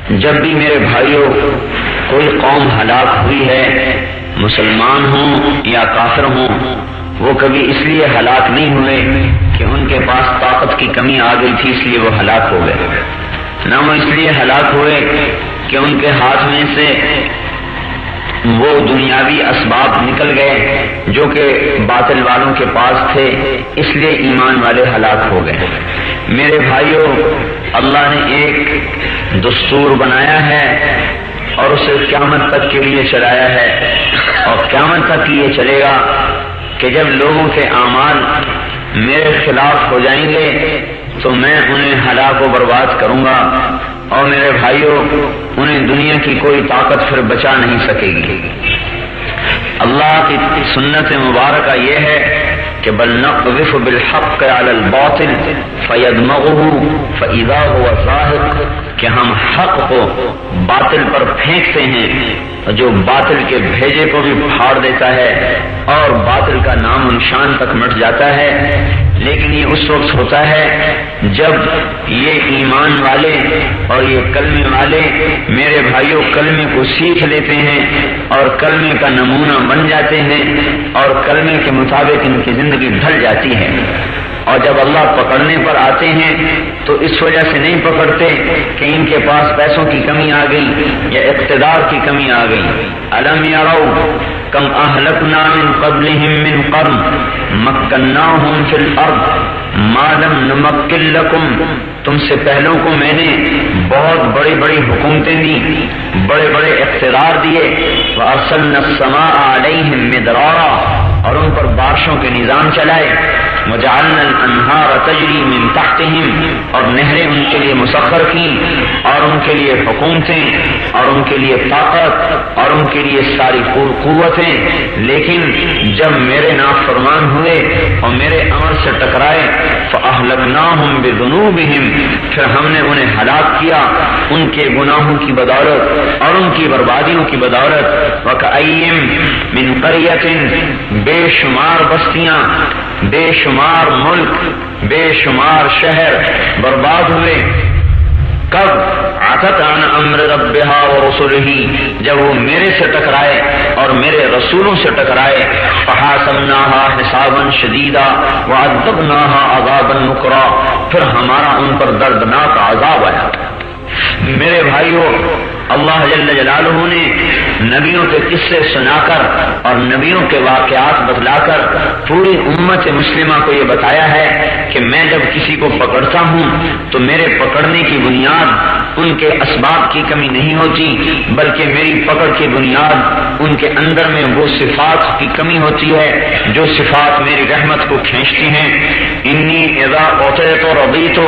جب بھی میرے بھائیوں کوئی قوم ہلاک ہوئی ہے، مسلمان ہوں یا کافر ہوں، وہ کبھی اس لیے ہلاک نہیں ہوئے کہ ان کے پاس طاقت کی کمی آ گئی تھی اس لیے وہ ہلاک ہو گئے، نہ وہ اس لیے ہلاک ہوئے کہ ان کے ہاتھ میں سے وہ دنیاوی اسباب نکل گئے جو کہ باطل والوں کے پاس تھے اس لیے ایمان والے ہلاک ہو گئے۔ میرے بھائیوں، اللہ نے ایک دستور بنایا ہے اور اسے قیامت تک کے لیے چلایا ہے، اور قیامت تک یہ چلے گا کہ جب لوگوں کے اعمال میرے خلاف ہو جائیں گے تو میں انہیں ہلاک و برباد کروں گا، اور میرے بھائیوں انہیں دنیا کی کوئی طاقت پھر بچا نہیں سکے گی۔ اللہ کی سنت مبارکہ یہ ہے کہ بل نقذف بالحق علی الباطل فیدمغه فاذا هو زاهق، کہ ہم حق کو باطل پر پھینکتے ہیں جو باطل کے بھیجے کو بھی پھاڑ دیتا ہے اور باطل کا نام و نشان تک مٹ جاتا ہے۔ لیکن یہ اس وقت ہوتا ہے جب یہ ایمان والے اور یہ کلمے والے میرے بھائیوں کلمے کو سیکھ لیتے ہیں اور کلمے کا نمونہ بن جاتے ہیں اور کلمے کے مطابق ان کی زندگی ڈھل جاتی ہے۔ اور جب اللہ پکڑنے پر آتے ہیں تو اس وجہ سے نہیں پکڑتے کہ ان کے پاس پیسوں کی کمی آ گئی یا اقتدار کی کمی آ گئی۔ الم یروا کم اہلکنا من قبلہم من قرن مکناہم فی الارض ما لم نمکن لکم، تم سے پہلوں کو میں نے بہت بڑی بڑی حکومتیں دی، بڑے بڑے اقتدار دیے، وارسلنا السماء علیہم مدرارا، اور ان پر بارشوں کے نظام چلائے، وجعلنا الانہار تجری من تحتہم، اور نہریں ان کے لیے مسخر کی اور ان کے لیے حکومتیں اور ان کے لیے طاقت اور ان کے لیے ساری قوتیں، لیکن جب میرے نافرمان ہوئے اور میرے امر سے ٹکرائے فاہلکناہم بذنوبہم، پھر ہم نے انہیں ہلاک کیا ان کے گناہوں کی بدولت اور ان کی بربادیوں کی بدولت۔ وکأیم من قریۃ، بے شمار بستیاں، بے شمار ملک، بے شمار شہر برباد ہوئے۔ کب؟ عتت عن امر ربها ورسلہ، جب وہ میرے سے ٹکرائے اور میرے رسولوں سے ٹکرائے۔ فحاسبناها حسابا شدیدا وعذبناها عذابا نکرا، پھر ہمارا ان پر دردناک عذاب آیا۔ میرے بھائیوں، اللہ جل جلالہ نے نبیوں کے قصے سنا کر اور نبیوں کے واقعات بتلا کر پوری امت مسلمہ کو یہ بتایا ہے کہ میں جب کسی کو پکڑتا ہوں تو میرے پکڑنے کی بنیاد ان کے اسباب کی کمی نہیں ہوتی، بلکہ میری پکڑ کی بنیاد ان کے اندر میں وہ صفات کی کمی ہوتی ہے جو صفات میری رحمت کو کھینچتی ہیں۔ انی اذا اعطیت رضیت،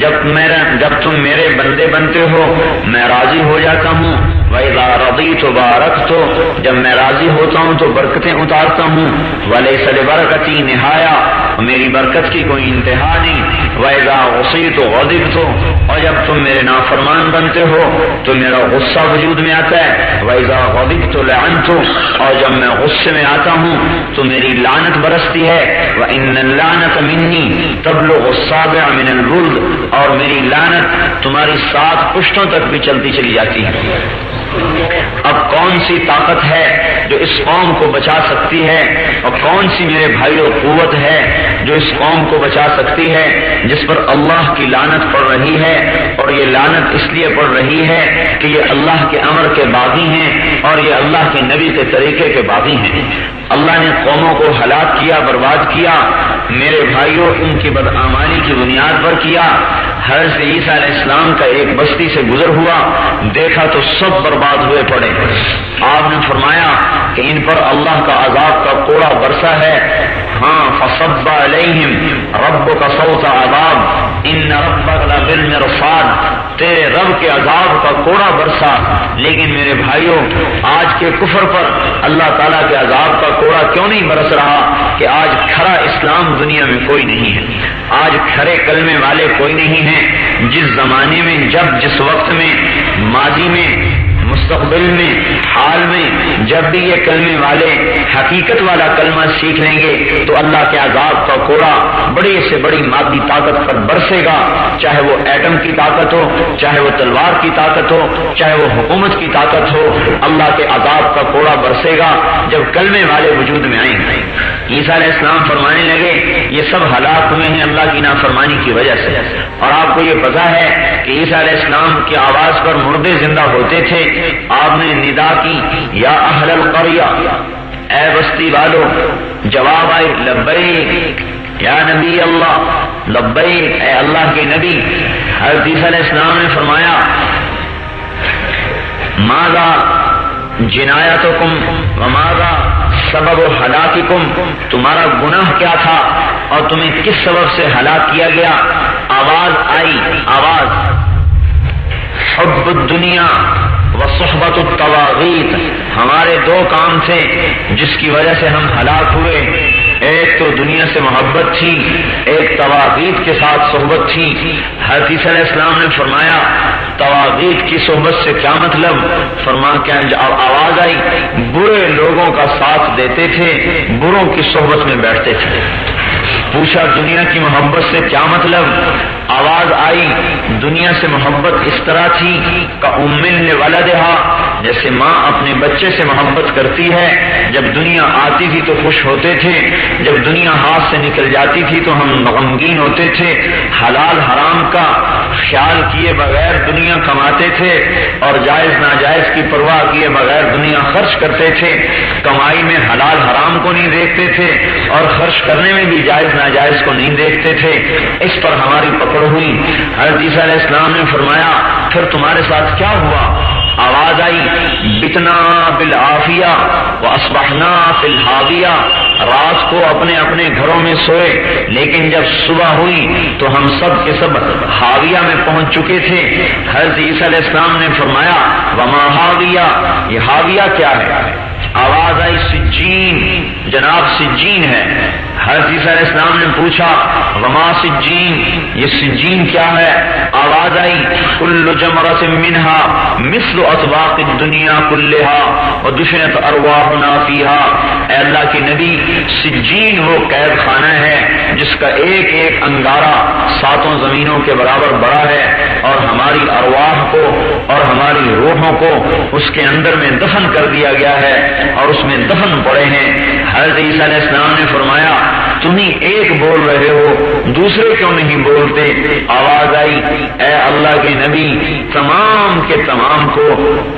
جب تم میرے بندے بنتے ہو میں راضی ہو جاتا ہوں۔ وَإِذَا رَضِيتُ بَارَكْتُ، جب میں راضی ہوتا ہوں تو برکتیں اتارتا ہوں۔ وَلَيْسَ لِبَرْكَتِي نِهَایَةٌ، میری برکت کی کوئی انتہا نہیں۔ وَإِذَا غَضِبْتُ غَضِبْتُ، اور جب تم میرے نافرمان بنتے ہو تو میرا غصہ وجود میں آتا ہے۔ وَإِذَا غَضِبْتُ لَعَنْتُ، اور جب میں غصے میں آتا ہوں تو میری لعنت برستی ہے۔ وَإِنَّ اللَّعْنَةَ مِنِّي تَبْلُغُ الصَّابِعَ مِنَ الْجُلْدِ، اور میری لعنت تمہاری 7 پشتوں تک بھی چلتی چلی جاتی ہے۔ اب کون سی طاقت ہے جو اس قوم کو بچا سکتی ہے، اور کون سی میرے بھائیوں قوت ہے جو اس قوم کو بچا سکتی ہے جس پر اللہ کی لعنت پڑ رہی ہے؟ اور یہ لعنت اس لیے پڑ رہی ہے کہ یہ اللہ کے امر کے باغی ہیں اور یہ اللہ کے نبی کے طریقے کے باغی ہیں۔ اللہ نے قوموں کو ہلاک کیا، برباد کیا، میرے بھائیوں ان کی بدعمالی کی بنیاد پر کیا۔ حضرت عیسیٰ علیہ السلام کا ایک بستی سے گزر ہوا، دیکھا تو سب برباد ہوئے پڑے۔ آپ نے فرمایا کہ ان پر اللہ کا عذاب کا کوڑا برسا ہے۔ ہاں، فصب علیہم ربک صوت عذاب ان ربک لبالمرصاد، تیرے رب کے عذاب کا کوڑا برسا۔ لیکن میرے بھائیوں، آج کے کفر پر اللہ تعالیٰ کے عذاب کا کوڑا کیوں نہیں برس رہا کہ آج کھرا اسلام دنیا میں کوئی نہیں ہے، آج کھرے کلمے والے کوئی نہیں ہیں۔ جس زمانے میں جس وقت میں ماضی میں مستقبل میں، حال میں جب بھی یہ کلمے والے حقیقت والا کلمہ سیکھ لیں گے تو اللہ کے عذاب کا کوڑا بڑی سے بڑی مادی طاقت پر برسے گا، چاہے وہ ایٹم کی طاقت ہو، چاہے وہ تلوار کی طاقت ہو، چاہے وہ حکومت کی طاقت ہو، اللہ کے عذاب کا کوڑا برسے گا جب کلمے والے وجود میں آئیں گے۔ عیسیٰ علیہ السلام فرمانے لگے یہ سب ہلاک ہوئے ہیں اللہ کی نافرمانی کی وجہ سے۔ اور آپ کو یہ پتا ہے کہ عیسیٰ علیہ السلام کی آواز پر مردے زندہ ہوتے تھے۔ آپ نے ندا کی یا اہل القریہ، اے بستی والو، جواب آئے لبیک یا نبی اللہ، لبیک اے اللہ کے نبی۔ حضرت عیسیٰ علیہ السلام نے فرمایا ماذا جنایتکم وماذا سبب ہلاککم، تمہارا گناہ کیا تھا اور تمہیں کس سبب سے ہلاک کیا گیا؟ آواز آئی، آواز حب الدنیا وصحبت الطواغیت، ہمارے دو کام تھے جس کی وجہ سے ہم ہلاک ہوئے، ایک تو دنیا سے محبت تھی، ایک طواغیت کے ساتھ صحبت تھی۔ حضرت عیسیٰ علیہ السلام نے فرمایا طواغیت کی صحبت سے کیا مطلب؟ فرمایا کہ آواز آئی برے لوگوں کا ساتھ دیتے تھے، بروں کی صحبت میں بیٹھتے تھے۔ پوچھا دنیا کی محبت سے کیا مطلب؟ آواز آئی دنیا سے محبت اس طرح تھی کہ ام لولدہا، جیسے ماں اپنے بچے سے محبت کرتی ہے، جب دنیا آتی تھی تو خوش ہوتے تھے، جب دنیا ہاتھ سے نکل جاتی تھی تو ہم غمگین ہوتے تھے، حلال حرام کا خیال کیے بغیر دنیا کماتے تھے اور جائز ناجائز کی پرواہ کیے بغیر دنیا خرچ کرتے تھے، کمائی میں حلال حرام کو نہیں دیکھتے تھے اور خرچ کرنے میں بھی جائز ناجائز کو نہیں دیکھتے تھے۔ اس پر ہماری پکڑ ہوئی۔ حضرت عیسیٰ علیہ السلام نے فرمایا پھر تمہارے ساتھ کیا ہوا؟ آواز آئی بتنا بالعافیہ واصبحنا فی الحاویہ، رات کو اپنے اپنے گھروں میں سوئے لیکن جب صبح ہوئی تو ہم سب کے سب حاویہ میں پہنچ چکے تھے۔ حضرت عیسیٰ علیہ السلام نے فرمایا وما حاویہ، یہ حاویہ کیا ہے؟ آواز آئی سجین، جناب سجین ہے۔ حضرت عیسیٰ علیہ السلام نے پوچھا وما سجین، یہ سجین کیا ہے؟ آواز آئی کل جمرۃ منہا مثل اطباق الدنیا کلہا ودفنت ارواحنا فیہا، اے اللہ کے نبی سجین وہ قید خانہ ہے جس کا ایک ایک انگارہ ساتوں زمینوں کے برابر بڑا ہے اور ہماری ارواح کو اور ہماری روحوں کو اس کے اندر میں دفن کر دیا گیا ہے اور اس میں دفن پڑے ہیں۔ حضرت عیسیٰ علیہ السلام نے فرمایا تمہیں ایک بول رہے ہو دوسرے کیوں نہیں بولتے؟ آواز آئی اے اللہ کے نبی تمام کے تمام کو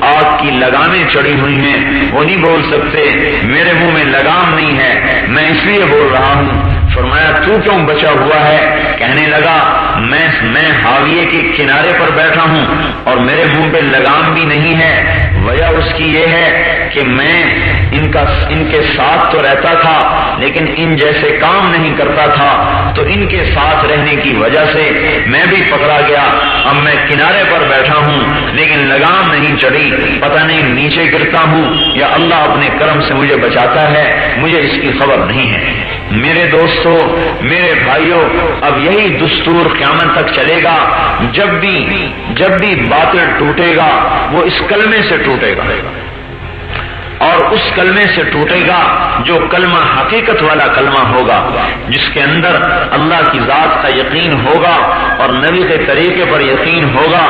آگ کی لگامیں چڑھی ہوئی ہیں، وہ نہیں بول سکتے، میرے منہ میں لگام نہیں ہے، میں اس لیے بول رہا ہوں۔ فرمایا تو کیوں بچا ہوا ہے؟ کہنے لگا میں حاویے کے کنارے پر بیٹھا ہوں اور میرے منہ پہ لگام بھی نہیں ہے، وجہ اس کی یہ ہے کہ میں ان کے ساتھ تو رہتا تھا لیکن ان جیسے کام نہیں کرتا تھا، تو ان کے ساتھ رہنے کی وجہ سے میں بھی پکڑا گیا، اب میں کنارے پر بیٹھا ہوں لیکن لگام نہیں چڑھی، پتہ نہیں نیچے گرتا ہوں یا اللہ اپنے کرم سے مجھے بچاتا ہے، مجھے اس کی خبر نہیں ہے۔ میرے دوستو، میرے بھائیوں، اب یہی دستور قیامت تک چلے گا، جب بھی باطل ٹوٹے گا وہ اس کلمے سے ٹوٹے گا اور اس کلمے سے ٹوٹے گا جو کلمہ حقیقت والا کلمہ ہوگا، جس کے اندر اللہ کی ذات کا یقین ہوگا اور نبی کے طریقے پر یقین ہوگا